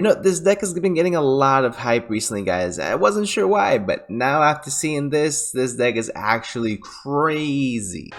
You know, this deck has been getting a lot of hype recently, guys. I wasn't sure why, but now after seeing this deck is actually crazy.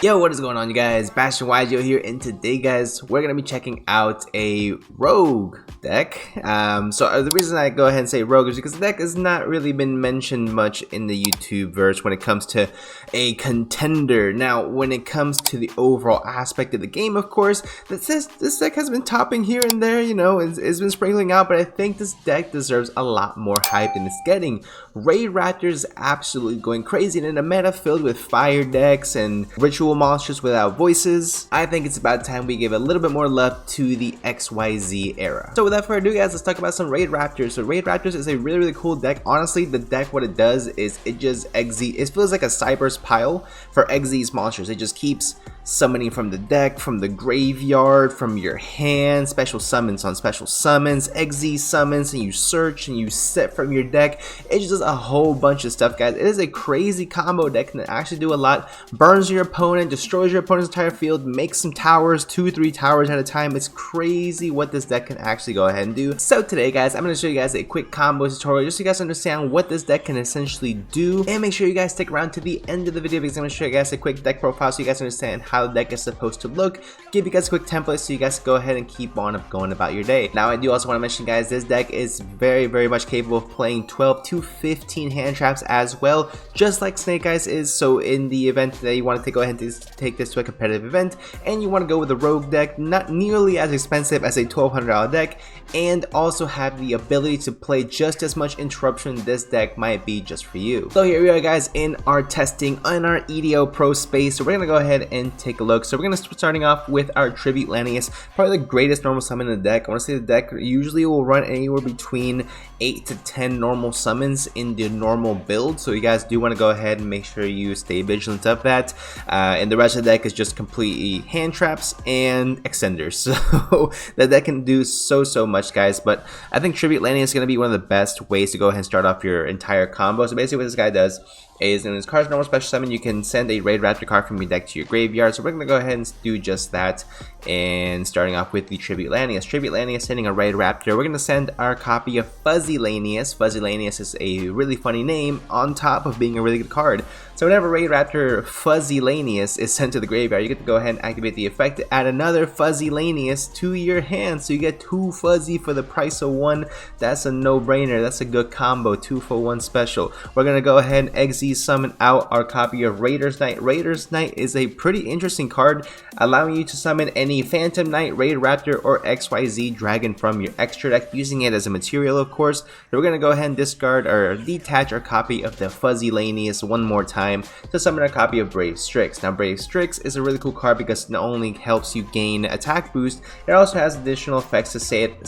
Yo, what is going on, you guys? Bashtianygo here, and today, guys, we're gonna be checking out a rogue deck. So the reason I go ahead and say rogue is because the deck has not really been mentioned much in the YouTube verse when it comes to a contender. Now, when it comes to the overall aspect of the game, of course, this deck has been topping here and there. You know, it's been sprinkling out, but I think this deck deserves a lot more hype than it's getting. Raidraptor is absolutely going crazy, and in a meta filled with fire decks and ritual monsters without voices, I think it's about time we give a little bit more love to the XYZ era. So without further ado, guys, let's talk about some Raidraptors. So Raidraptors is a really cool deck. Honestly, the deck, what it does is it just it feels like a Cyber's pile for Xyz monsters. It just keeps summoning from the deck, from the graveyard, from your hand, special summons on special summons, Xyz summons, and you search and you set from your deck. It just does a whole bunch of stuff, guys. It is a crazy combo deck and it actually do a lot. Burns your opponent, destroys your opponent's entire field, makes some towers, 2-3 towers at a time. It's crazy what this deck can actually go ahead and do. So today, guys, I'm going to show you guys a quick combo tutorial just so you guys understand what this deck can essentially do, and make sure you guys stick around to the end of the video because I'm going to show you guys a quick deck profile so you guys understand how the deck is supposed to look, give you guys a quick template so you guys go ahead and keep on going about your day. Now, I do also want to mention, guys, this deck is very much capable of playing 12 to 15 hand traps as well, just like Snake Eyes is. So in the event that you want to go ahead and take this to a competitive event and you want to go with a rogue deck, not nearly as expensive as a $1,200 deck, and also have the ability to play just as much interruption, this deck might be just for you. So here we are, guys, in our testing in our EDO Pro space. So we're gonna go ahead and take a look. So we're gonna start starting off with our Tribute Lanius, probably the greatest normal summon in the deck. I want to say the deck usually will run anywhere between 8 to 10 normal summons in the normal build, so you guys do want to go ahead and make sure you stay vigilant of that. And the rest of the deck is just completely hand traps and extenders, so that deck can do so much, guys. But I think Tribute Lanius is going to be one of the best ways to go ahead and start off your entire combo. So basically what this guy does is, in his card's normal special summon, you can send a Raidraptor card from your deck to your graveyard. So we're going to go ahead and do just that, and starting off with the Tribute Lanius. Tribute Lanius sending a Raidraptor. We're going to send our copy of Fuzzy Lanius. Fuzzy Lanius is a really funny name on top of being a really good card. So whenever Raidraptor Fuzzy Lanius is sent to the graveyard, you get to go ahead and activate the effect to add another Fuzzy Lanius to your hand. So you get 2 Fuzzy for the price of 1. That's a no-brainer. That's a good combo. 2 for 1 special. We're going to go ahead and Xyz summon out our copy of Raider's Knight. Raider's Knight is a pretty interesting card, allowing you to summon any Phantom Knight, Raidraptor, or XYZ Dragon from your extra deck, using it as a material, of course. So we're going to go ahead and discard or detach our copy of the Fuzzy Lanius one more time to summon a copy of Brave Strix. Now, Brave Strix is a really cool card because it not only helps you gain attack boost, it also has additional effects to set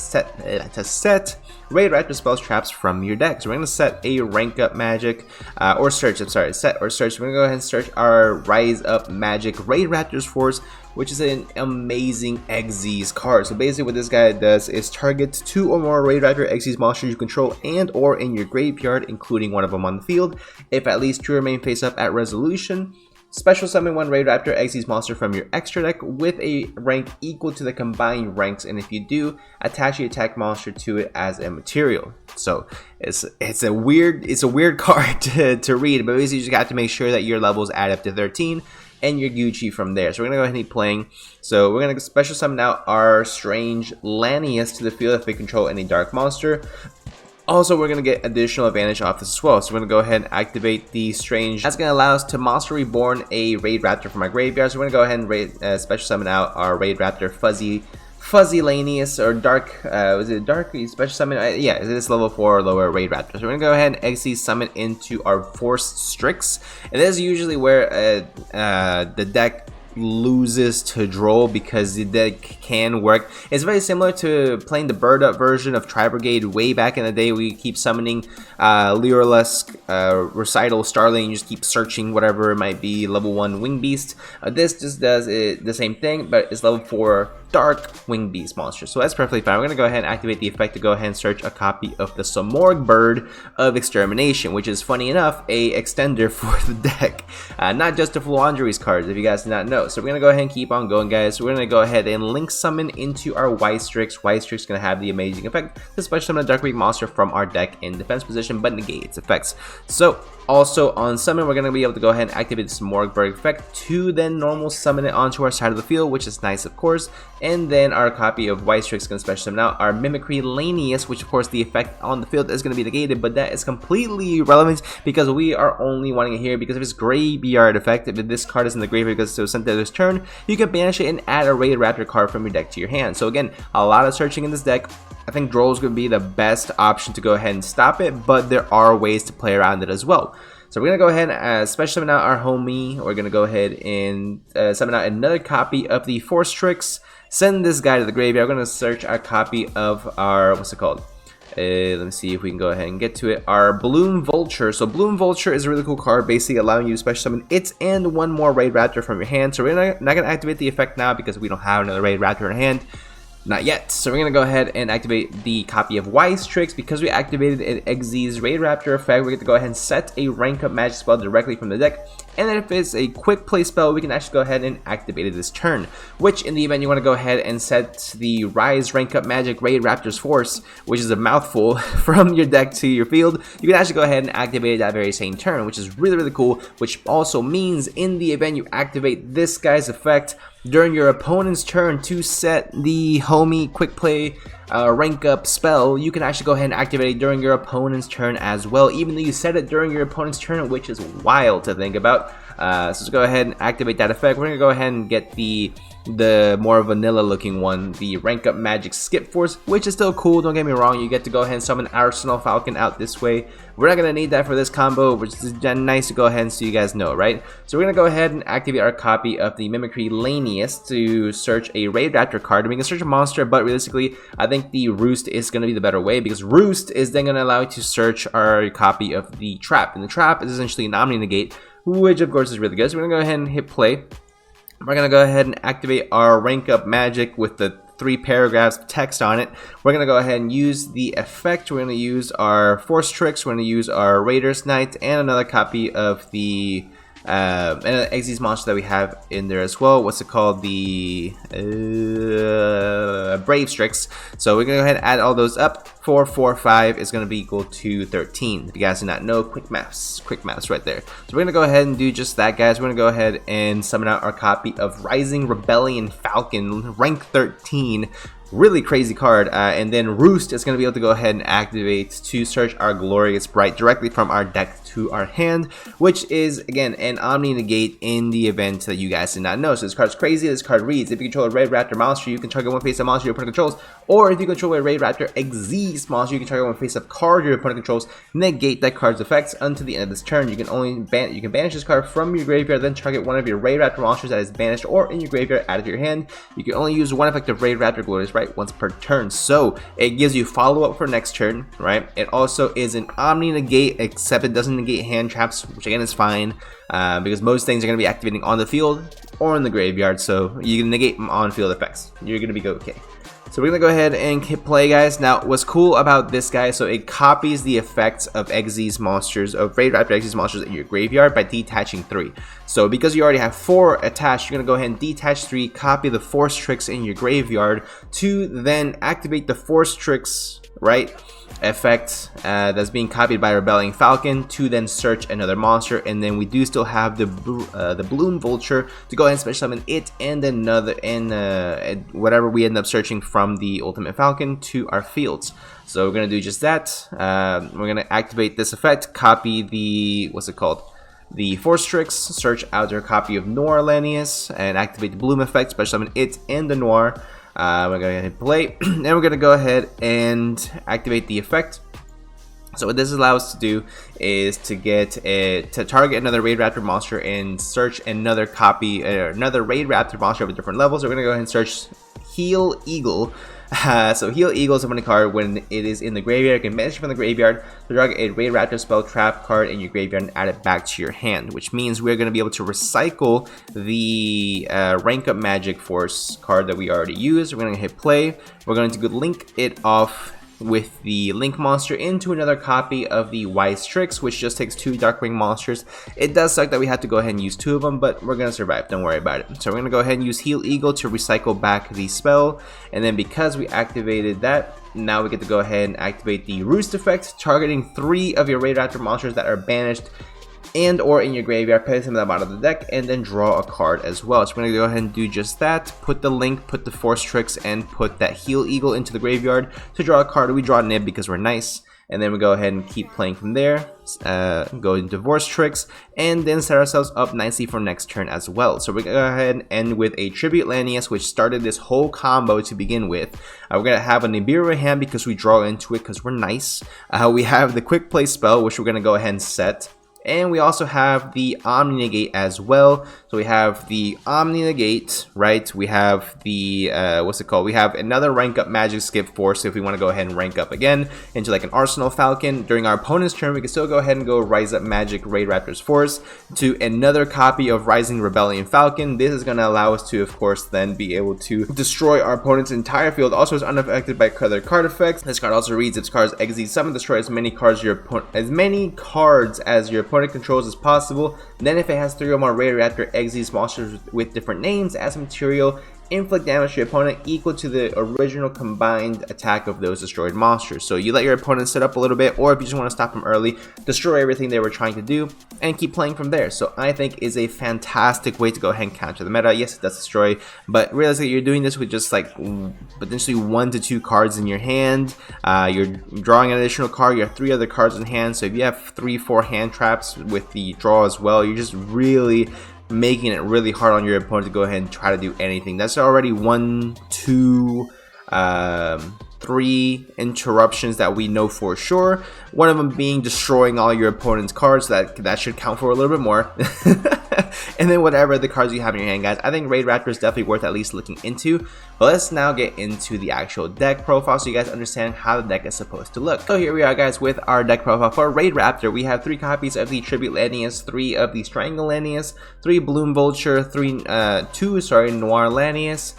Raidraptor spells traps from your deck. So we're going to set a rank up magic, or search, set or search. We're going to go ahead and search our Rise Up Magic Raidraptor's Force, which is an amazing Xyz card. So basically what this guy does is targets 2 or more Raidraptor Xyz monsters you control and or in your graveyard, including one of them on the field. If at least 2 remain face up at resolution, special summon 1 Raidraptor Xyz monster from your extra deck with a rank equal to the combined ranks, and if you do, attach the attack monster to it as a material. So it's a weird card to read, but basically you just got to make sure that your levels add up to 13. And your Gucci from there. So we're gonna go ahead and keep playing. So we're gonna special summon out our Strange Lanius to the field if we control any dark monster. Also, we're gonna get additional advantage off this as well. So we're gonna go ahead and activate the Strange. That's gonna allow us to Monster Reborn a Raidraptor from our graveyard. So we're gonna go ahead and special summon out our Raidraptor Fuzzy Lanius, or Dark, was it Dark special summon? Yeah, it is level 4 or lower Raidraptor. So we're gonna go ahead and Xyz summon into our Force Strix, and this is usually where the deck loses to Droll, because the deck can work. It's very similar to playing the bird up version of Tri Brigade way back in the day. We keep summoning Lyrilusk, Recital, Starling, you just keep searching whatever it might be, level 1 Wing Beast. This just does the same thing, but it's level 4 dark winged beast monster. So that's perfectly fine. We're going to go ahead and activate the effect to go ahead and search a copy of the Samorg Bird of Extermination, which is, funny enough, a extender for the deck. Not just the Fluandre's cards, if you guys did not know. So we're going to go ahead and keep on going, guys. So we're going to go ahead and link summon into our Ystrix. Ystrix is going to have the amazing effect to special summon a dark winged monster from our deck in defense position, but negate its effects. So also on summon, we're going to be able to go ahead and activate the Samorg Bird effect to then normal summon it onto our side of the field, which is nice, of course. And then our copy of Ystrix is going to special summon out our Mimicry Lanius, which of course the effect on the field is going to be negated, but that is completely irrelevant because we are only wanting it here because of its graveyard effect. If this card is in the graveyard because it was sent to this turn, you can banish it and add a Raidraptor card from your deck to your hand. So again, a lot of searching in this deck. I think Droll is going to be the best option to go ahead and stop it, but there are ways to play around it as well. So we're going to go ahead and special summon out our homie. We're going to go ahead and summon out another copy of the Forstrix. Send this guy to the graveyard. We're going to search our copy of our, what's it called? Let me see if we can go ahead and get to it. Our Bloom Vulture. So Bloom Vulture is a really cool card, basically allowing you to special summon it and one more Raidraptor from your hand. So we're not going to activate the effect now because we don't have another Raidraptor in hand. Not yet. So we're going to go ahead and activate the copy of Ystrix. Because we activated an Xyz's Raidraptor effect, we get to go ahead and set a rank up magic spell directly from the deck. And then if it's a quick play spell, we can actually go ahead and activate it this turn. Which, in the event you want to go ahead and set the Rise Rank Up Magic Raidraptor's Force, which is a mouthful, from your deck to your field, you can actually go ahead and activate it that very same turn, which is really, really cool. Which also means in the event you activate this guy's effect during your opponent's turn to set the homie quick play rank up spell, you can actually go ahead and activate it during your opponent's turn as well, even though you set it during your opponent's turn, which is wild to think about. So let's go ahead and activate that effect. We're gonna go ahead and get the more vanilla looking one, the rank up magic skip force, which is still cool, don't get me wrong. You get to go ahead and summon Arsenal Falcon out this way. We're not gonna need that for this combo, which is nice to go ahead and so you guys know, right? So we're gonna go ahead and activate our copy of the Mimicry Lanius to search a Raidraptor card. We can search a monster, but realistically I think the Roost is gonna be the better way, because Roost is then gonna allow you to search our copy of the Trap, and the Trap is essentially an Omni Negate, which of course is really good. So we're gonna go ahead and hit play. We're gonna go ahead and activate our rank up magic with the 3 paragraphs of text on it. We're gonna go ahead and use the effect. We're gonna use our Forstrix. We're gonna use our Raiders Knight and another copy of the and an Xyz monster that we have in there as well. What's it called? The Brave Strix. So we're gonna go ahead and add all those up. 4, 4, 5 is gonna be equal to 13. If you guys do not know, quick maths right there. So we're gonna go ahead and do just that, guys. We're gonna go ahead and summon out our copy of Rising Rebellion Falcon, rank 13. Really crazy card, and then Roost is going to be able to go ahead and activate to search our Glorious Bright directly from our deck to our hand, which is again an Omni Negate in the event that you guys did not know. So this card's crazy. This card reads: if you control a Raidraptor monster, you can target one face-up monster your opponent controls, or if you control a Raidraptor Xyz monster, you can target one face-up card your opponent controls, negate that card's effects until the end of this turn. You can banish this card from your graveyard, then target one of your Raidraptor monsters that is banished or in your graveyard added to your hand. You can only use one effective Raidraptor Glorious Bright once per turn, so it gives you follow-up for next turn, right? It also is an Omni Negate, except it doesn't negate hand traps, which again is fine, because most things are going to be activating on the field or in the graveyard, so you can negate on-field effects. You're going to be okay. So we're going to go ahead and hit play, guys. Now, what's cool about this guy, so it copies the effects of Xyz monsters, of Raidraptor Xyz monsters in your graveyard by detaching 3. So because you already have 4 attached, you're going to go ahead and detach 3, copy the Forstrix in your graveyard to then activate the Forstrix, right, effect that's being copied by Rebelling Falcon to then search another monster. And then we do still have the Bloom Vulture to go ahead and special summon it and another, and whatever we end up searching from the Ultimate Falcon to our fields. So we're gonna do just that. We're gonna activate this effect, copy the, what's it called, the Forstrix, search out our copy of Noir Lanius, and activate the Bloom effect, special summon it and the Noir. We're going to hit play, and we're going to go ahead and activate the effect. So what this allows us to do is to get to target another Raidraptor monster and search another copy, another Raidraptor monster of a different level. So we're going to go ahead and search Heel Eagle. So Heel Eagle is a money card. When it is in the graveyard, you can banish it from the graveyard to drag a raidraptor spell trap card in your graveyard and add it back to your hand, which means we're going to be able to recycle the rank up magic force card that we already used. We're going to hit play. We're going to link it off with the Link monster into another copy of the Wise Tricks, which just takes 2 Darkwing monsters. It does suck that we have to go ahead and use 2 of them, but we're gonna survive, don't worry about it. So we're gonna go ahead and use Heel Eagle to recycle back the spell, and then because we activated that, now we get to go ahead and activate the Roost effect, targeting 3 of your Raidraptor monsters that are banished and or in your graveyard, place them at the bottom of the deck, and then draw a card as well. So we're gonna go ahead and do just that. Put the Link, put the Force Tricks, and put that Heel Eagle into the graveyard to draw a card. We draw Nib because we're nice, and then we go ahead and keep playing from there. Go into Force Tricks, and then set ourselves up nicely for next turn as well. So we're gonna go ahead and end with a Tribute Lanius, which started this whole combo to begin with. We're gonna have a Nibiru in hand because we draw into it because we're nice. We have the Quick Play spell, which we're gonna go ahead and set. And we also have the Omni Negate as well. So we have the Omni Negate, right? We have the, what's it called? We have another rank up Magic Skip Force if we want to go ahead and rank up again into like an Arsenal Falcon. During our opponent's turn, we can still go ahead and go Rise Up Magic Raidraptor's Force to another copy of Rising Rebellion Falcon. This is going to allow us to, of course, then be able to destroy our opponent's entire field. Also is unaffected by other card effects. This card also reads, if cards exit summon, destroy as many cards as your opponent controls as possible. Then if it has 3 or more Raidraptor exes monsters with different names as material, inflict damage to your opponent equal to the original combined attack of those destroyed monsters. So you let your opponent set up a little bit, or if you just want to stop them early, destroy everything they were trying to do and keep playing from there. So I think is a fantastic way to go ahead and counter the meta. Yes, it does destroy, but realistically you're doing this with just like potentially 1 to 2 cards in your hand. You're drawing an additional card, you have 3 other cards in hand, so if you have 3-4 hand traps with the draw as well, you're just really making it really hard on your opponent to go ahead and try to do anything. That's already 1, 2, 3 interruptions that we know for sure. One of them being destroying all your opponent's cards. That should count for a little bit more. And then whatever the cards you have in your hand, guys. I think Raidraptor is definitely worth at least looking into. But let's now get into the actual deck profile so you guys understand how the deck is supposed to look. So here we are, guys, with our deck profile for Raidraptor. We have 3 copies of the Tribute Lanius, 3 of the Strangle Lanius, 3 Bloom Vulture, 2 Noir Lanius,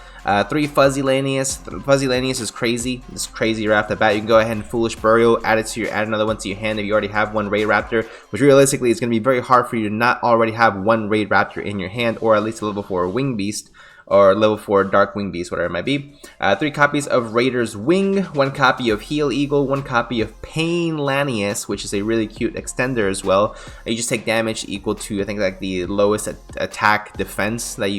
3 Fuzzy Lanius. Fuzzy Lanius is crazy. It's crazy right off the bat. You can go ahead and Foolish Burial, add another one to your hand if you already have 1 Raidraptor, which realistically is going to be very hard for you to not already have 1 Raidraptor in your hand, or at least a level 4 Wing Beast, or level 4 Dark Wing Beast, whatever it might be. 3 copies of Raider's Wing, 1 copy of Heel Eagle, 1 copy of Pain Lanius, which is a really cute extender as well. You just take damage equal to, I think, like the lowest attack defense that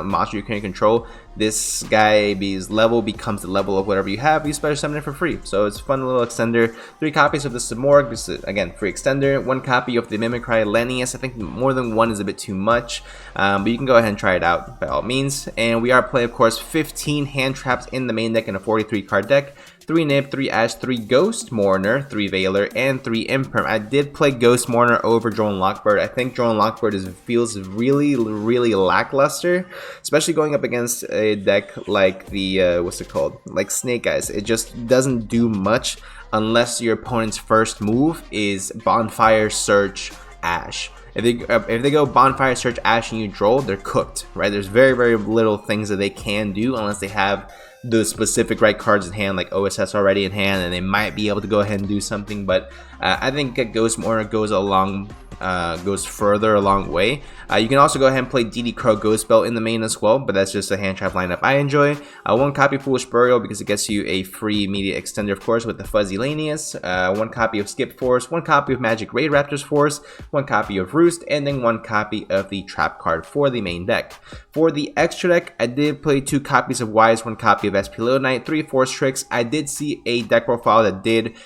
monster you currently control. This guy's level becomes the level of whatever you have. You special summon it for free. So it's a fun little extender. 3 copies of the Samorg. This is, again, free extender. 1 copy of the Mimicry Lanius. I think more than 1 is a bit too much. But you can go ahead and try it out by all means. And we are playing, of course, 15 hand traps in the main deck in a 43 card deck. 3 Nib, 3 Ash, 3 Ghost Mourner, 3 Veiler, and 3 Imperm. I did play Ghost Mourner over Drone Lockbird. I think Drone Lockbird feels really, really lackluster, especially going up against a deck like the, what's it called? Like Snake Eyes. It just doesn't do much unless your opponent's first move is Bonfire, Search, Ash. If they go Bonfire, Search, Ash, and you draw, they're cooked, right? There's very, very little things that they can do unless they have the specific right cards in hand, like OSS already in hand, and they might be able to go ahead and do something. But I think Ghost Mourner goes further a long way. You can also go ahead and play DD Crow Ghost Belt in the main as well, but that's just a hand trap lineup I enjoy. 1 copy Foolish Burial because it gets you a free immediate extender, of course, with the Fuzzy Lanius. 1 copy of Skip Force, 1 copy of Magic Raidraptor's Force, 1 copy of Roost, and then 1 copy of the Trap card for the main deck. For the extra deck, I did play 2 copies of Wise, 1 copy of SP Little Knight, 3 Force Tricks. I did see a deck profile that did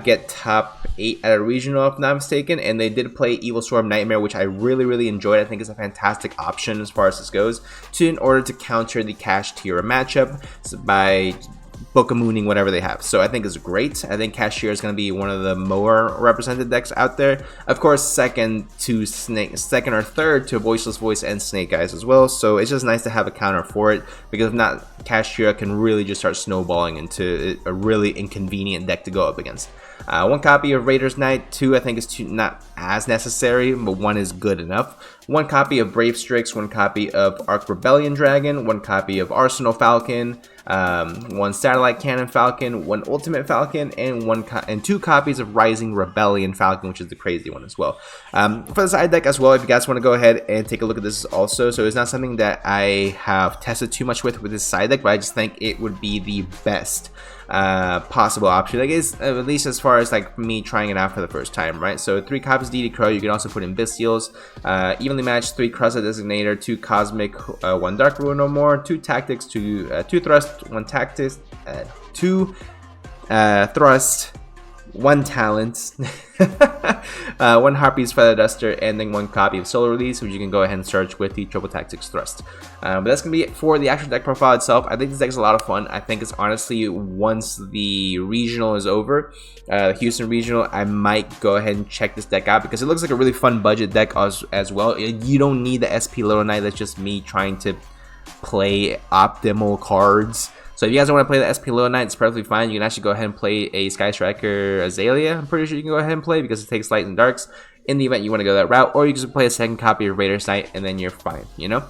get top 8 at a regional, if I'm not mistaken, and they did play Evil Storm Nightmare, which I really enjoyed. I think it's a fantastic option as far as this goes, in order to counter the Cash Tira matchup by Book of Mooning, whatever they have. So I think it's great. I think Cashier is going to be one of the more represented decks out there. Of course, second or third to Voiceless Voice and Snake Eyes as well. So it's just nice to have a counter for it, because if not, Cashier can really just start snowballing into a really inconvenient deck to go up against. One copy of Raiders Knight, 2 I think is not as necessary, but 1 is good enough. 1 copy of Brave Strix, 1 copy of Arc Rebellion Dragon, 1 copy of Arsenal Falcon, 1 Satellite Cannon Falcon, 1 Ultimate Falcon, and 2 copies of Rising Rebellion Falcon, which is the crazy one as well. For the side deck as well, if you guys want to go ahead and take a look at this also, so it's not something that I have tested too much with this side deck, but I just think it would be the best possible option, I guess, at least as far as like me trying it out for the first time, right? So 3 copies DD Crow, you can also put in Bestials, evenly matched 3 Crusade Designator, 2 Cosmic, 1 Dark Rule No More, 2 Tactics, 2 Thrust, 1 Tactics, 2 Thrust, 1 Talent, 1 Harpy's Feather Duster, and then 1 copy of Solar Release, which you can go ahead and search with the Triple Tactics Thrust. But that's going to be it for the actual deck profile itself. I think this deck is a lot of fun. I think it's honestly, once the regional is over, Houston Regional, I might go ahead and check this deck out, because it looks like a really fun budget deck as well. You don't need the SP Little Knight. That's just me trying to play optimal cards. So if you guys don't want to play the SP Little Knight, it's perfectly fine. You can actually go ahead and play a Sky Striker Azalea. I'm pretty sure you can go ahead and play, because it takes light and darks in the event you want to go that route. Or you can just play a second copy of Raiders Knight, and then you're fine, you know?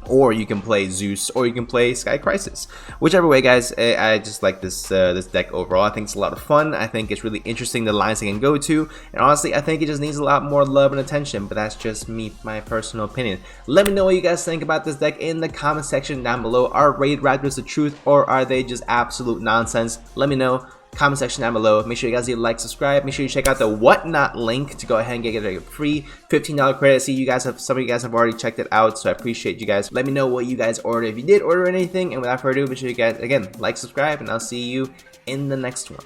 Or you can play Zeus, or you can play Sky Crisis. Whichever way, guys, I just like this this deck overall. I think it's a lot of fun. I think it's really interesting the lines I can go to. And honestly, I think it just needs a lot more love and attention. But that's just me, my personal opinion. Let me know what you guys think about this deck in the comment section down below. Are raidraptors the truth, or are they just absolute nonsense? Let me know. Comment section down below. Make sure you guys leave a like, subscribe. Make sure you check out the Whatnot link to go ahead and get a free $15 credit. I see you guys some of you guys have already checked it out, so I appreciate you guys. Let me know what you guys ordered, if you did order anything. And without further ado, make sure you guys again like, subscribe, and I'll see you in the next one.